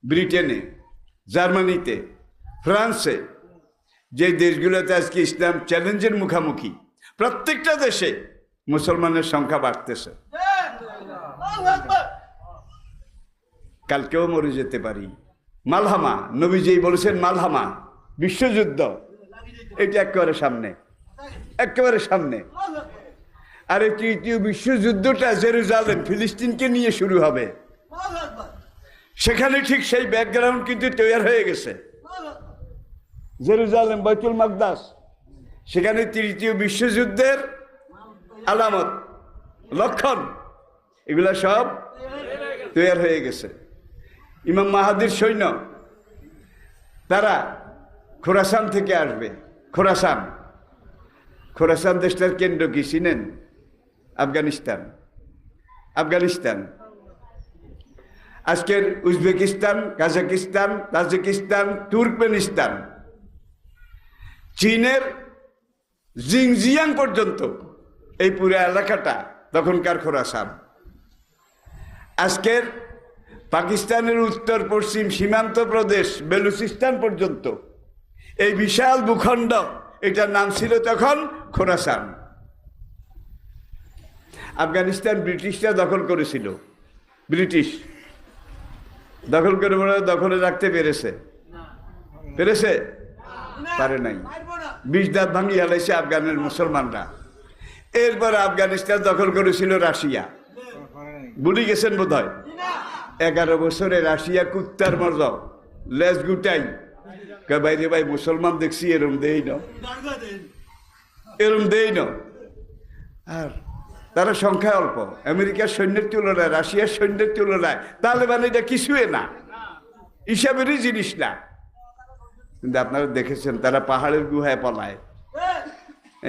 ব্রিটেনে, জার্মানিতে, ফ্রান্সে, যে দেশগুলোতে আজকে ইসলাম চ্যালেঞ্জের মুখোমুখি, প্রত্যেকটা দেশে মুসলমানের সংখ্যা বাড়তেছে। কালকেও মরে যেতে পারি। মালহামা, নবীজি বলেছেন মালহামা, বিশ্বযুদ্ধ, এটা একেবারে সামনে, একেবারে সামনে। আর এই তৃতীয় বিশ্বযুদ্ধটা জেরুজালেম, ফিলিস্তিনকে নিয়ে শুরু হবে। সেখানে ঠিক সেই ব্যাকগ্রাউন্ড কিন্তু তৈরি হয়ে গেছে। জেরুজালেম, বাইতুল মাকদাস, সেখানে তৃতীয় বিশ্বযুদ্ধের আলামত, লক্ষণ, এগুলা সব তৈরি হয়ে গেছে। ইমাম মাহাদির সৈন্য তারা খোরাসান থেকে আসবে। খোরাসান, খোরাসান দেশটার কেন্দ্র কি চিনেন? আফগানিস্তান। আফগানিস্তান আজকের উজবেকিস্তান, কাজাকিস্তান, তাজিকিস্তান, তুর্কমেনিস্তান, চীনের জিংজিয়াং পর্যন্ত এই পুরো এলাকাটা তখনকার খোরাসান। আজকের পাকিস্তানের উত্তর পশ্চিম সীমান্ত প্রদেশ বেলুচিস্তান পর্যন্ত এই বিশাল ভূখণ্ড, এটার নাম ছিল তখন খোরাসান। আফগানিস্তান ব্রিটিশরা দখল করেছিল। ব্রিটিশ দখল করে দখলে রাখতে পেরেছে? পেরেছে? পারে নাই। 20 দাঁত ভাঙি হালাইছে আফগানের মুসলমানরা। এরপর আফগানিস্তান দখল করেছিল রাশিয়া। ভুলে গেছেন বোধ হয়। 11 বছরে রাশিয়া কুত্তার মর্দ লেজ গুটাই বাইরে ভাই মুসলমান দেখছি এরম দেই না, এরম দেই না। আর তারা সংখ্যায় অল্প, আমেরিকার সৈন্যের তুলনায়, রাশিয়ার সৈন্যের তুলনায় তালেবান এটা কিছুই না, হিসাবেরই জিনিস না। কিন্তু আপনারা দেখেছেন তারা পাহাড়ের গুহায় পলায়।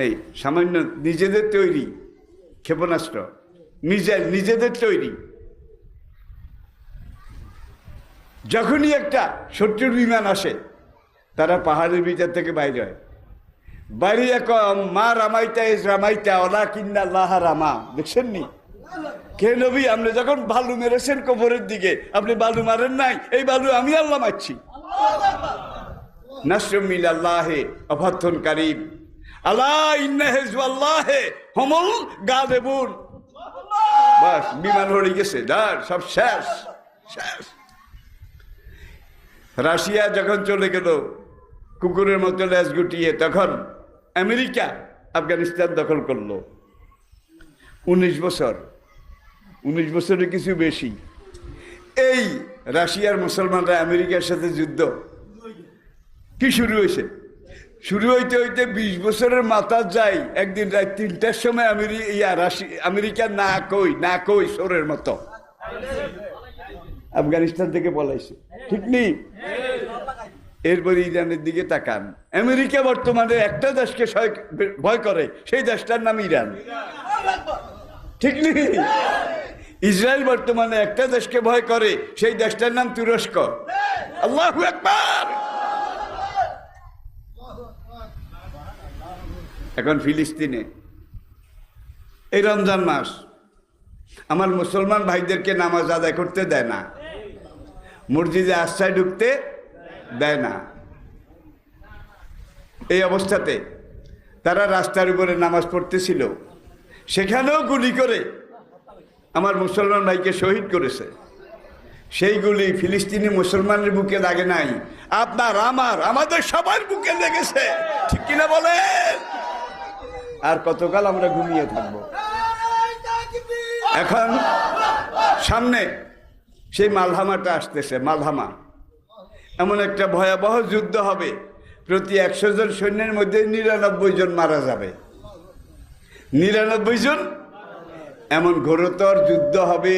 এই সামান্য নিজেদের তৈরি ক্ষেপণাস্ত্র, মিসাইল নিজেদের তৈরি। যখনই একটা শত্রুর বিমান আসে তারা পাহাড়ের ভিতর থেকে বাইরে হয়। বাইরে মা রামাইতা এস রামাইতা ওলা কিন্না লাহা রামা, দেখছেন নি? কে নবী, আপনি যখন বালু মেরেছেন কবরের দিকে, আপনি বালু মারেন নাই, এই বালু আমি আল্লাহ মারছি। নাসরুম মিনাল্লাহি ওয়া ফাতহুন কারীব, আলা ইন্না হিজবাল্লাহি হুমুল গালিবুন। বাস বিমান উড়ে গেছে, দাঁড় সব শেষ শেষ। রাশিয়া যখন চলে গেল কুকুরের মতো লেজ গুটিয়ে, তখন আমেরিকা আফগানিস্তান দখল করলো। 19 বছর, 19 বছরের কিছু বেশি এই রাশিয়ার মুসলমানরা আমেরিকার সাথে যুদ্ধ কি শুরু হয়েছে। শুরু হইতে হইতে 20 বছরের মাথা যায়। একদিন রাত 3টার সময় আমেরিকা না কই সোরের মতো আফগানিস্তান থেকে পলাইছে, ঠিক নেই? এরপরে ইরানের দিকে তাকান। আমেরিকা বর্তমানে একটা দেশকে ভয় করে, সেই দেশটার নাম ইরান, ঠিক নেই? ইসরায়েল বর্তমানে একটা দেশকে ভয় করে, সেই দেশটার নাম তুরস্ক। আল্লাহু আকবার। এখন ফিলিস্তিনে এই রমজান মাস আমার মুসলমান ভাইদেরকে নামাজ আদায় করতে দেয় না, মসজিদে আশ্রয় ঢুকতে দেয় না। এই অবস্থাতে তারা রাস্তার উপরে নামাজ পড়তেছিল, সেখানেও গুলি করে আমার মুসলমান ভাইকে শহীদ করেছে। সেই গুলি ফিলিস্তিনি মুসলমানের বুকে লাগে নাই, আপনার আমাদের সবার বুকে লেগেছে, ঠিক কিনা বলেন? আর কতকাল আমরা ঘুমিয়ে থাকবো? এখন সামনে সেই মালহামাটা আসতেছে। মালহামা এমন একটা ভয়াবহ যুদ্ধ হবে, প্রতি 100 জন সৈন্যের মধ্যে 99 জন মারা যাবে। 99 জন। এমন ঘোরতর যুদ্ধ হবে,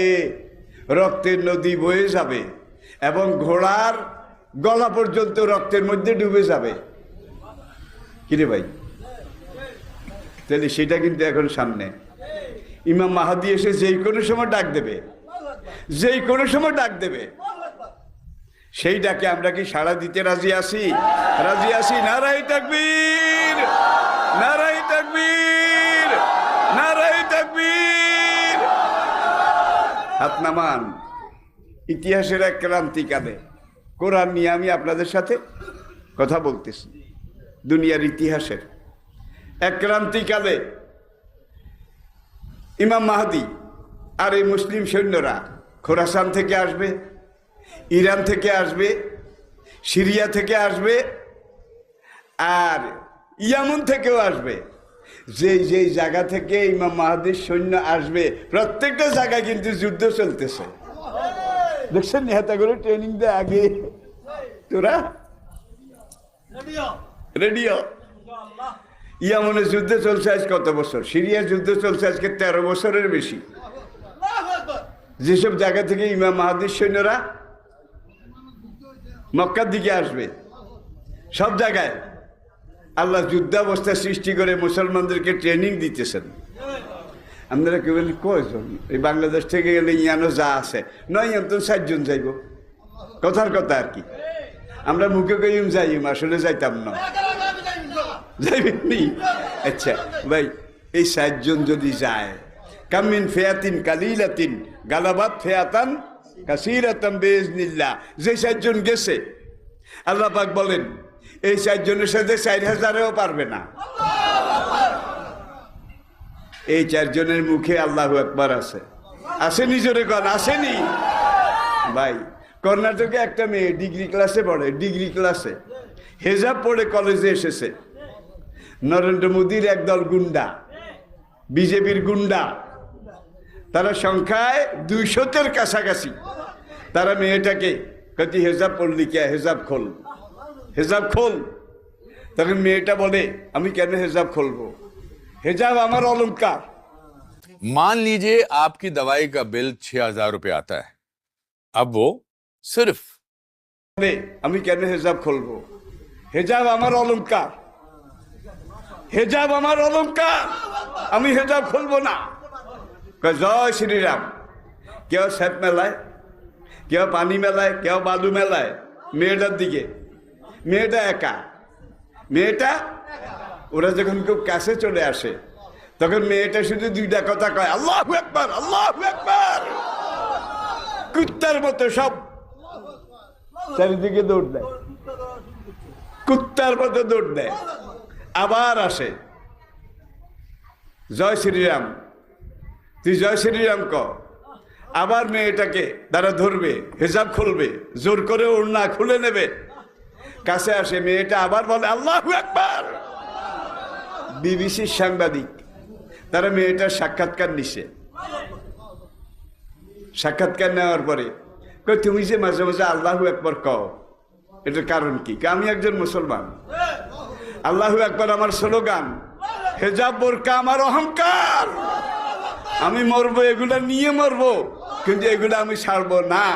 রক্তের নদী বয়ে যাবে এবং ঘোড়ার গলা পর্যন্ত রক্তের মধ্যে ডুবে যাবে। কিরে ভাই, তাহলে সেটা কিন্তু এখন সামনে। ইমাম মাহাদি এসে যেই কোনো সময় ডাক দেবে, যেই কোনো সময় ডাক দেবে। সেই ডাকে আমরা কি সাড়া দিতে রাজি আছি? রাজি আছি? নারায়ে তাকবীর, নারায়ে তাকবীর, নারায়ে তাকবীর। হাত নামান। ইতিহাসের এক ক্রান্তিকালে কোরআন নিয়ে আমি আপনাদের সাথে কথা বলতেছি। দুনিয়ার ইতিহাসের এক ক্রান্তিকালে ইমাম মাহদি আর এই মুসলিম সৈন্যরা খোরাসান থেকে আসবে, ইরান থেকে আসবে, সিরিয়া থেকে আসবে, আর ইয়ামন থেকেও আসবে। যেই যেই জায়গা থেকে ইমাম মাহদির সৈন্য আসবে প্রত্যেকটা জায়গায় কিন্তু যুদ্ধ চলতেছে। দেখছেন নেতাগুলো ট্রেনিং দেয় আগে, তোরা রেডিও। ইয়ামনে যুদ্ধ চলছে আজ কত বছর, সিরিয়া যুদ্ধ চলছে আজকে 13 বছরের বেশি। যেসব জায়গা থেকে ইমাম মাহদির সৈন্যরা মক্কার দিকে আসবে, সব জায়গায় আল্লাহ যুদ্ধাবস্থা সৃষ্টি করে মুসলমানদেরকে ট্রেনিং দিতেছেন। আপনারা কেউ বলেন কয়জন? এই বাংলাদেশ থেকে গেলে ইয়ানো যা আছে নয় তো 60 জন যাইব, কথার কথা আর কি। আমরা মুখে কইম যাইম, আসলে যাইতাম না, যাইবেননি? আচ্ছা ভাই, এই 60 জন যদি যায়, কামিন ফিয়াতিন কালিলাতিন গালাবাত ফিয়াতান কাসীরাতান বিইজনিল্লাহ, যে 60 জন গেছে আল্লাহ পাক বলেন এই 60 জনের সাথে 4000-ও পারবে না। এই 4 জনের মুখে আল্লাহু আকবার আছে, আসেনি? জোরে কন, আসেনি? ভাই, কর্ণাটকে একটা মেয়ে ডিগ্রি ক্লাসে পড়ে, ডিগ্রি ক্লাসে হেজাব পড়ে কলেজে এসেছে। নরেন্দ্র মোদীর একদল গুন্ডা, বিজেপির গুন্ডা, তারা সংখ্যায় 200-এর কাছাকাছি। তারা মেয়েটাকে কতি হেজাব পড়লি কে, হেজাব খোল, হেজাব খোল। তখন মেয়েটা বলে আমি কেন হেজাব খুলবো, হেজাব আমার অলংকার। मान लीजिए आपकी दवाई का बिल 6000 रुपये आता है, अब वो सिर्फ আমি কেন হেজাব খুলবো, হেজাব আমার অলংকার, হেজাব আমার অলংকার, আমি হেজাব খুলবো না। জয় শ্রীরাম। কেউ স্যাপ মেলায়, কেউ পানি মেলায়, কেউ বালু মেলায় মেয়েটার দিকে। মেয়েটা একা, মেয়েটা ওরা যখন খুব কাছে চলে আসে তখন মেয়েটা শুধু 2টা কথা কয়, আল্লাহু আকবার, আল্লাহু আকবার। কুত্তার মতো সব চারিদিকে দৌড় দেয়, কুত্তার মতো দৌড় দেয়। আবার আসে, জয় শ্রীরাম, তুই জয় শ্রীরাম ক। আবার মেয়েটাকে তারা ধরবে, হেজাব খুলবে, জোর করে ওড়না খুলে নেবে। কাছে আসে মেয়েটা, আবার বলে আল্লাহু আকবার। বিবিসির সাংবাদিক তারা মেয়েটার সাক্ষাৎকার নিছে। সাক্ষাৎকার নেওয়ার পরে কই, তুমি যে মাঝে মাঝে আল্লাহু আকবার কও, এটার কারণ কি? আমি একজন মুসলমান, আল্লাহু আকবার আমার স্লোগান, হেজাব বোরকা আমার অহংকার। আমি মরবো, এগুলা নিয়ে মরবো, কিন্তু এগুলা আমি ছাড়বো না।